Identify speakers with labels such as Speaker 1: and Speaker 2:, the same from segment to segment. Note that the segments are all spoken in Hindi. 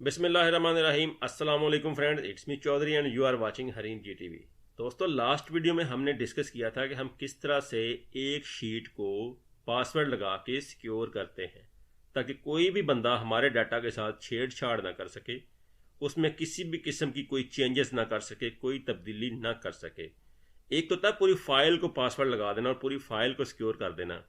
Speaker 1: बिस्मिल्लाहिर्रहमानिर्रहीम। अस्सलाम वालेकुम friends, it's me Chaudhary and you are watching Hareem GTV। दोस्तों, लास्ट वीडियो में हमने डिस्कस किया था कि हम किस तरह से एक शीट को पासवर्ड लगा के सिक्योर करते हैं ताकि कोई भी बंदा हमारे डाटा के साथ छेड़छाड़ ना कर सके, उसमें किसी भी किस्म की कोई चेंजेस ना कर सके, कोई तब्दीली ना कर सके। एक तो था पूरी फाइल को पासवर्ड लगा देना और पूरी फाइल को सिक्योर कर देना,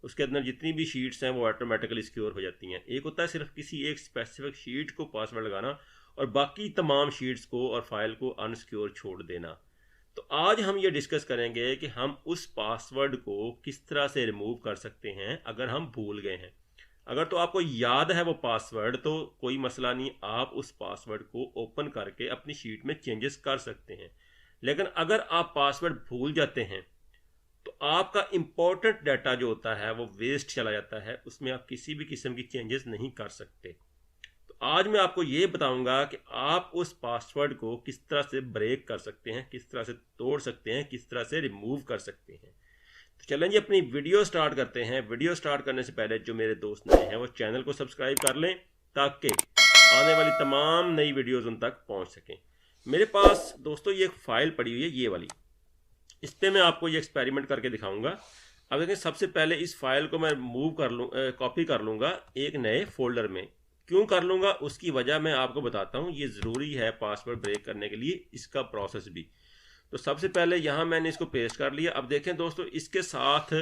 Speaker 1: उसके अंदर जितनी भी शीट्स हैं वो ऑटोमेटिकली सिक्योर हो जाती हैं। एक होता है सिर्फ किसी एक स्पेसिफिक शीट को पासवर्ड लगाना और बाकी तमाम शीट्स को और फाइल को अनसिक्योर छोड़ देना। तो आज हम ये डिस्कस करेंगे कि हम उस पासवर्ड को किस तरह से रिमूव कर सकते हैं अगर हम भूल गए हैं। अगर तो आपको याद है वो पासवर्ड तो कोई मसला नहीं, आप उस पासवर्ड को ओपन करके अपनी शीट में चेंजेस कर सकते हैं। लेकिन अगर आप पासवर्ड भूल जाते हैं तो आपका इंपॉर्टेंट डाटा जो होता है वो वेस्ट चला जाता है, उसमें आप किसी भी किस्म की चेंजेस नहीं कर सकते। तो आज मैं आपको ये बताऊंगा कि आप उस पासवर्ड को किस तरह से ब्रेक कर सकते हैं, किस तरह से तोड़ सकते हैं, किस तरह से रिमूव कर सकते हैं। तो चलें जी, अपनी वीडियो स्टार्ट करते हैं। वीडियो स्टार्ट करने से पहले जो मेरे दोस्त नए हैं वो चैनल को सब्सक्राइब कर लें ताकि आने वाली तमाम नई वीडियोज़ उन तक पहुँच सकें। मेरे पास दोस्तों ये एक फ़ाइल पड़ी हुई है, ये वाली। इस पर मैं आपको ये एक्सपेरिमेंट करके दिखाऊंगा। अब देखें, सबसे पहले इस फाइल को मैं मूव कर लूँ, कॉपी कर लूँगा एक नए फोल्डर में। क्यों कर लूँगा उसकी वजह मैं आपको बताता हूँ। ये ज़रूरी है पासवर्ड ब्रेक करने के लिए, इसका प्रोसेस भी। तो सबसे पहले यहाँ मैंने इसको पेस्ट कर लिया। अब देखें दोस्तों, इसके साथ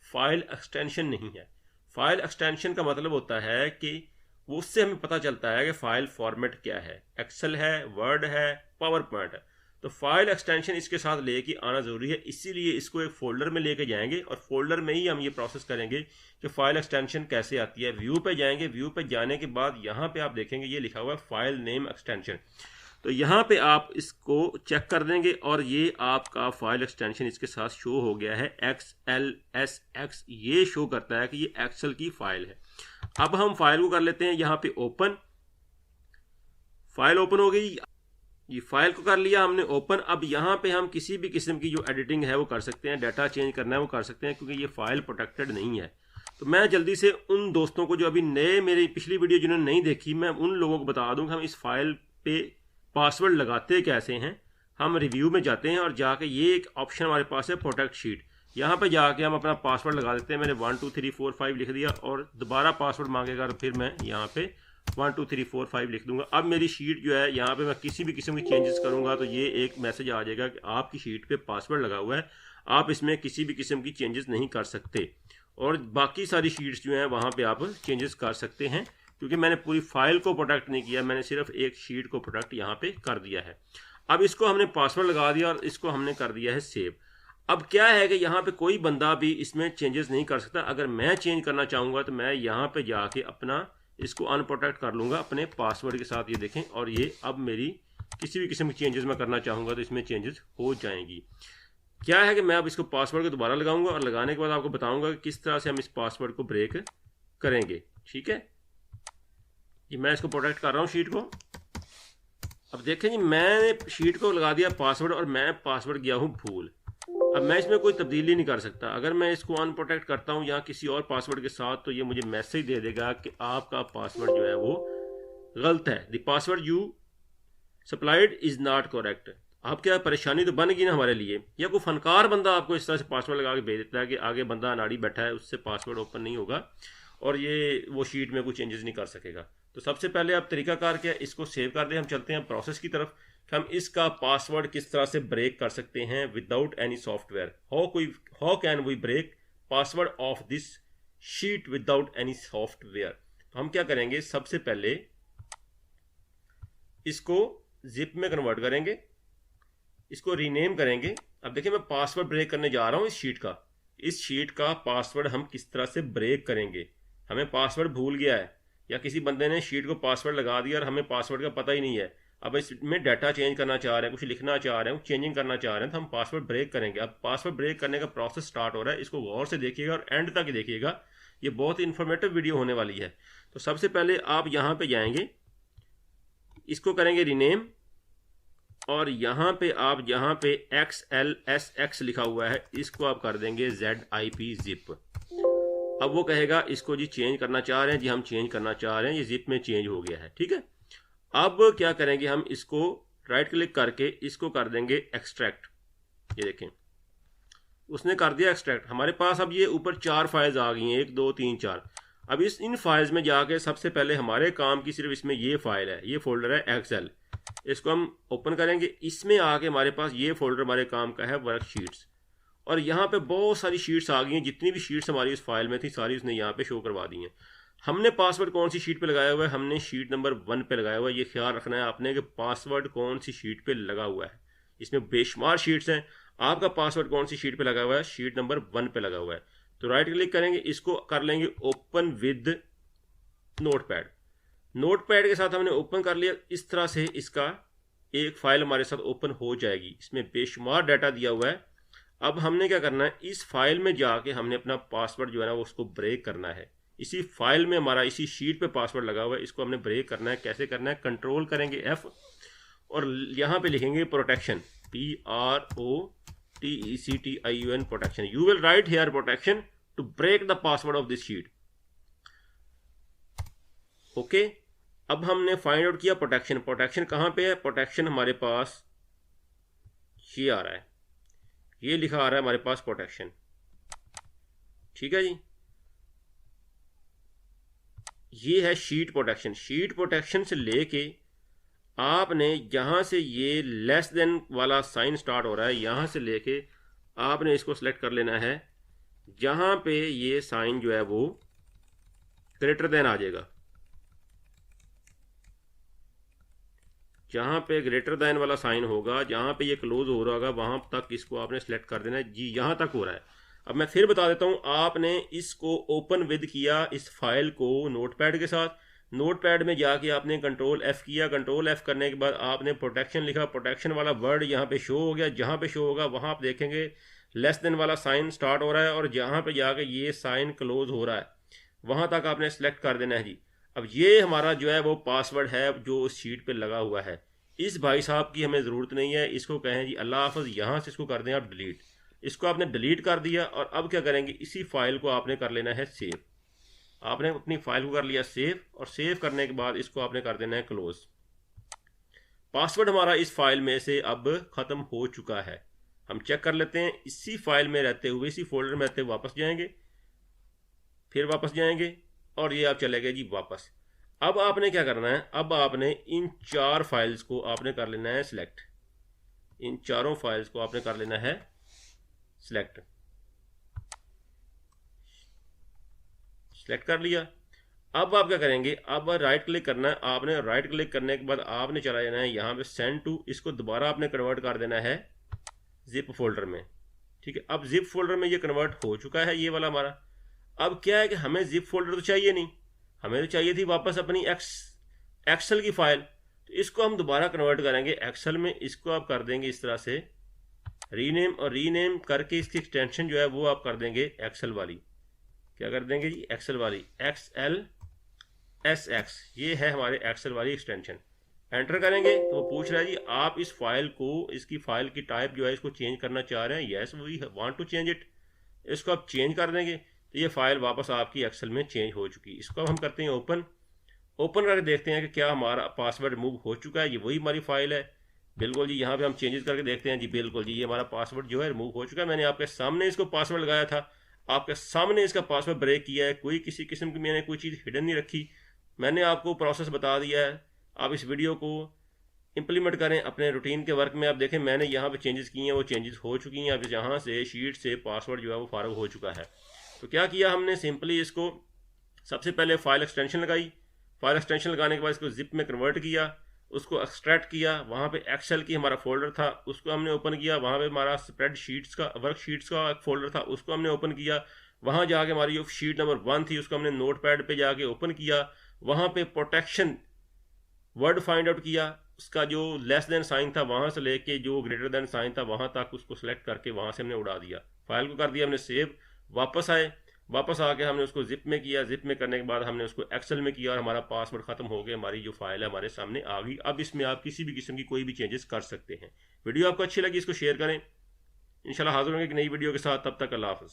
Speaker 1: फाइल एक्सटेंशन नहीं है। फाइल एक्सटेंशन का मतलब होता है कि वो उससे हमें पता चलता है कि फाइल फॉर्मेट क्या है, एक्सेल है, वर्ड है, पावर पॉइंट है। तो फाइल एक्सटेंशन इसके साथ लेके आना ज़रूरी है, इसीलिए इसको एक फ़ोल्डर में लेके जाएंगे और फोल्डर में ही हम ये प्रोसेस करेंगे कि फ़ाइल एक्सटेंशन कैसे आती है। व्यू पे जाएंगे, व्यू पे जाने के बाद यहाँ पे आप देखेंगे ये लिखा हुआ है फाइल नेम एक्सटेंशन। तो यहाँ पे आप इसको चेक कर देंगे और ये आपका फाइल एक्सटेंशन इसके साथ शो हो गया है, XLSX। ये शो करता है कि ये एक्सेल की फाइल है। अब हम फाइल को कर लेते हैं यहाँ पे ओपन। फाइल ओपन हो गई, ये फाइल को कर लिया हमने ओपन। अब यहाँ पे हम किसी भी किस्म की जो एडिटिंग है वो कर सकते हैं, डाटा चेंज करना है वो कर सकते हैं, क्योंकि ये फाइल प्रोटेक्टेड नहीं है। तो मैं जल्दी से उन दोस्तों को जो अभी नए, मेरी पिछली वीडियो जिन्होंने नहीं देखी, मैं उन लोगों को बता दूं कि हम इस फाइल पे पासवर्ड लगाते कैसे हैं। हम रिव्यू में जाते हैं और जाके ये एक ऑप्शन हमारे पास है प्रोटेक्ट शीट, यहाँ पे जाके हम अपना पासवर्ड लगा देते हैं। मैंने 1 2 3 4 5 लिख दिया और दोबारा पासवर्ड मांगेगा तो फिर मैं यहाँ पे 1 2 3 4 5 लिख दूंगा। अब मेरी शीट जो है, यहाँ पे मैं किसी भी किस्म की चेंजेस करूंगा तो ये एक मैसेज आ जाएगा कि आपकी शीट पे पासवर्ड लगा हुआ है, आप इसमें किसी भी किस्म की चेंजेस नहीं कर सकते। और बाकी सारी शीट्स जो हैं वहाँ पे आप चेंजेस कर सकते हैं, क्योंकि मैंने पूरी फाइल को प्रोटेक्ट नहीं किया, मैंने सिर्फ एक शीट को प्रोटेक्ट यहाँ पे कर दिया है। अब इसको हमने पासवर्ड लगा दिया और इसको हमने कर दिया है सेव। अब क्या है कि यहाँ पे कोई बंदा भी इसमें चेंजेस नहीं कर सकता। अगर मैं चेंज करना चाहूँगा तो मैं यहाँ पे जाके अपना इसको अनप्रोटेक्ट कर लूँगा अपने पासवर्ड के साथ। ये देखें, और ये अब मेरी किसी भी किस्म की चेंजेस मैं करना चाहूँगा तो इसमें चेंजेस हो जाएंगी। क्या है कि मैं अब इसको पासवर्ड को दोबारा लगाऊंगा और लगाने के बाद आपको बताऊंगा कि किस तरह से हम इस पासवर्ड को ब्रेक करेंगे। ठीक है, ये मैं इसको प्रोटेक्ट कर रहा हूँ शीट को। अब देखें जी, मैंने शीट को लगा दिया पासवर्ड और मैं पासवर्ड गया हूँ भूल। अब मैं इसमें कोई तब्दीली नहीं कर सकता। अगर मैं इसको अनप्रोटेक्ट करता हूँ या किसी और पासवर्ड के साथ तो ये मुझे मैसेज दे देगा कि आपका पासवर्ड जो है वो गलत है, the password you supplied is not correct. आप क्या परेशानी तो बन गई ना हमारे लिए। या कोई फनकार बंदा आपको इस तरह से पासवर्ड लगा के भेज देता है कि आगे बंदा अनाड़ी बैठा है, उससे पासवर्ड ओपन नहीं होगा और ये वो शीट में कोई चेंजेस नहीं कर सकेगा। तो सबसे पहले आप तरीकाकार क्या है, इसको सेव कर दें। हम चलते हैं प्रोसेस की तरफ। हम इसका पासवर्ड किस तरह से ब्रेक कर सकते हैं without any software. How can we break password of this sheet without any software. तो हम क्या करेंगे, सबसे पहले इसको जिप में कन्वर्ट करेंगे, इसको रीनेम करेंगे। अब देखिए, मैं पासवर्ड ब्रेक करने जा रहा हूं इस शीट का पासवर्ड हम किस तरह से ब्रेक करेंगे। हमें पासवर्ड भूल गया है या किसी बंदे ने शीट को पासवर्ड लगा दिया और हमें पासवर्ड का पता ही नहीं है। अब इसमें डाटा चेंज करना चाह रहे हैं, कुछ लिखना चाह रहे हैं, चेंजिंग करना चाह रहे हैं, तो हम पासवर्ड ब्रेक करेंगे। अब पासवर्ड ब्रेक करने का प्रोसेस स्टार्ट हो रहा है, इसको गौर से देखिएगा और एंड तक देखिएगा, ये बहुत ही इंफॉर्मेटिव वीडियो होने वाली है। तो सबसे पहले आप यहाँ पे जाएंगे, इसको करेंगे रीनेम और यहाँ पे आप XLSX लिखा हुआ है, इसको आप कर देंगे ZIP जिप। अब वो कहेगा इसको जी चेंज करना चाह रहे हैं, जी हम चेंज करना चाह रहे हैं, ये जिप में चेंज हो गया है। ठीक है, अब क्या करेंगे, हम इसको राइट क्लिक करके इसको कर देंगे एक्सट्रैक्ट। ये देखें उसने कर दिया एक्सट्रैक्ट। हमारे पास अब ये ऊपर 4 फाइल्स आ गई हैं, 1 2 3 4। अब इन फाइल्स में जाके सबसे पहले हमारे काम की सिर्फ इसमें ये फाइल है, ये फोल्डर है एक्सेल। इसको हम ओपन करेंगे। इसमें आके हमारे पास ये फोल्डर हमारे काम का है वर्कशीट्स, और यहाँ पे बहुत सारी शीट्स आ गई हैं। जितनी भी शीट्स हमारी इस फाइल में थी सारी उसने यहाँ पे शो करवा दी हैं। हमने पासवर्ड कौन सी शीट पे लगाया हुआ है, हमने शीट नंबर 1 पे लगाया हुआ है। ये ख्याल रखना है आपने कि पासवर्ड कौन सी शीट पे लगा हुआ है। इसमें बेशुमार शीट्स हैं, आपका पासवर्ड कौन सी शीट पे लगा हुआ है, शीट नंबर 1 पे लगा हुआ है। तो राइट क्लिक करेंगे, इसको कर लेंगे ओपन विद नोटपैड। नोटपैड के साथ हमने ओपन कर लिया। इस तरह से इसका एक फाइल हमारे साथ ओपन हो जाएगी। इसमें बेशुमार डाटा दिया हुआ है। अब हमने क्या करना है, इस फाइल में जाके हमने अपना पासवर्ड जो है ना वो उसको ब्रेक करना है। इसी फाइल में हमारा इसी शीट पे पासवर्ड लगा हुआ है, इसको हमने ब्रेक करना है। कैसे करना है, कंट्रोल करेंगे F और यहाँ पे लिखेंगे protection, PROTECTION protection. You will write here protection to break the password of this sheet. Okay, अब हमने फाइंड आउट किया प्रोटेक्शन। प्रोटेक्शन कहाँ पे है, प्रोटेक्शन हमारे पास ये आ रहा है, ये लिखा आ रहा है हमारे पास प्रोटेक्शन। ठीक है जी, ये है शीट प्रोटेक्शन। शीट प्रोटेक्शन से लेके आपने यहां से ये लेस देन वाला साइन स्टार्ट हो रहा है, यहां से लेके आपने इसको सिलेक्ट कर लेना है। जहां पे ये साइन जो है वो ग्रेटर देन आ जाएगा, जहां पे ग्रेटर देन वाला साइन होगा, जहां पे ये क्लोज हो रहा होगा, वहां तक इसको आपने सेलेक्ट कर देना है जी। यहां तक हो रहा है। अब मैं फिर बता देता हूं, आपने इसको ओपन विद किया इस फाइल को नोटपैड के साथ। नोटपैड में जाके आपने कंट्रोल F किया। कंट्रोल F करने के बाद आपने प्रोटेक्शन लिखा। प्रोटेक्शन वाला वर्ड यहाँ पे शो हो गया। जहाँ पे शो होगा वहाँ आप देखेंगे लेस देन वाला साइन स्टार्ट हो रहा है, और जहाँ पे जाके ये साइन क्लोज हो रहा है वहाँ तक आपने सेलेक्ट कर देना है जी। अब ये हमारा जो है वो पासवर्ड है जो उस शीट पे लगा हुआ है। इस भाई साहब की हमें ज़रूरत नहीं है, इसको कहें जी अल्लाह हाफ़िज़। यहाँ से इसको कर दें आप डिलीट। इसको आपने डिलीट कर दिया, और अब क्या करेंगे, इसी फाइल को आपने कर लेना है सेव। आपने अपनी फाइल को कर लिया सेव, और सेव करने के बाद इसको आपने कर देना है क्लोज। पासवर्ड हमारा इस फाइल में से अब ख़त्म हो चुका है। हम चेक कर लेते हैं। इसी फाइल में रहते हुए, इसी फोल्डर में रहते हुए वापस जाएंगे, फिर वापस जाएंगे, और ये आप चले गए जी वापस। अब आपने क्या करना है, अब आपने इन 4 फाइल्स को आपने कर लेना है सिलेक्ट। इन चारों फाइल्स को आपने कर लेना है सिलेक्ट। सिलेक्ट कर लिया। अब आप क्या करेंगे, अब राइट क्लिक करना है आपने। राइट क्लिक करने के बाद आपने चला जाना है यहाँ पे सेंड टू। इसको दोबारा आपने कन्वर्ट कर देना है जिप फोल्डर में। ठीक है, अब जिप फोल्डर में ये कन्वर्ट हो चुका है ये वाला हमारा। अब क्या है कि हमें जिप फोल्डर तो चाहिए नहीं, हमें तो चाहिए थी वापस अपनी एक्सेल की फाइल। तो इसको हम दोबारा कन्वर्ट करेंगे एक्सेल में। इसको आप कर देंगे इस तरह से रीनेम, और रीनेम करके इसकी एक्सटेंशन जो है वो आप कर देंगे एक्सेल वाली। क्या कर देंगे जी, एक्सेल वाली, XLSX। ये है हमारे एक्सेल वाली एक्सटेंशन। एंटर करेंगे तो वो पूछ रहा है जी आप इस फाइल को, इसकी फाइल की टाइप जो है इसको चेंज करना चाह रहे हैं। Yes we want to change it. इसको आप चेंज कर देंगे तो ये फाइल वापस आपकी एक्सेल में चेंज हो चुकी है। इसको हम करते हैं ओपन। ओपन करके देखते हैं कि क्या हमारा पासवर्ड रिमूव हो चुका है। ये वही हमारी फाइल है, बिल्कुल जी। यहाँ पे हम चेंजेस करके देखते हैं जी, बिल्कुल जी ये हमारा पासवर्ड जो है रिमूव हो चुका है। मैंने आपके सामने इसको पासवर्ड लगाया था, आपके सामने इसका पासवर्ड ब्रेक किया है। कोई किसी किस्म की मैंने कोई चीज़ हिडन नहीं रखी, मैंने आपको प्रोसेस बता दिया है। आप इस वीडियो को इंप्लीमेंट करें अपने रूटीन के वर्क में। आप देखें मैंने यहाँ पे चेंजेस किए हैं, वो चेंजेस हो चुकी हैं। अब यहाँ से शीट से पासवर्ड जो है वो फारग हो चुका है। तो क्या किया हमने, सिंपली इसको सबसे पहले फाइल एक्सटेंशन लगाई। फाइल एक्सटेंशन लगाने के बाद इसको जिप में कन्वर्ट किया, उसको एक्सट्रैक्ट किया। वहाँ पे एक्सेल की हमारा फोल्डर था, उसको हमने ओपन किया। वहाँ पे हमारा स्प्रेड शीट्स का, वर्क शीट्स का एक फोल्डर था, उसको हमने ओपन किया। वहाँ जाके हमारी जो शीट नंबर 1 थी उसको हमने नोटपैड पे जाके ओपन किया। वहाँ पे प्रोटेक्शन वर्ड फाइंड आउट किया, उसका जो लेस देन साइन था वहाँ से लेके जो ग्रेटर देन साइन था वहाँ तक उसको सेलेक्ट करके वहाँ से हमने उड़ा दिया। फाइल को कर दिया हमने सेव। वापस आए, वापस आके हमने उसको जिप में किया। जिप में करने के बाद हमने उसको एक्सेल में किया, और हमारा पासवर्ड खत्म हो गया। हमारी जो फाइल है हमारे सामने आ गई। अब इसमें आप किसी भी किस्म की कोई भी चेंजेस कर सकते हैं। वीडियो आपको अच्छी लगी इसको शेयर करें। इंशाल्लाह हाजिर होंगे एक नई वीडियो के साथ, तब तक अल्लाह हाफ़िज़।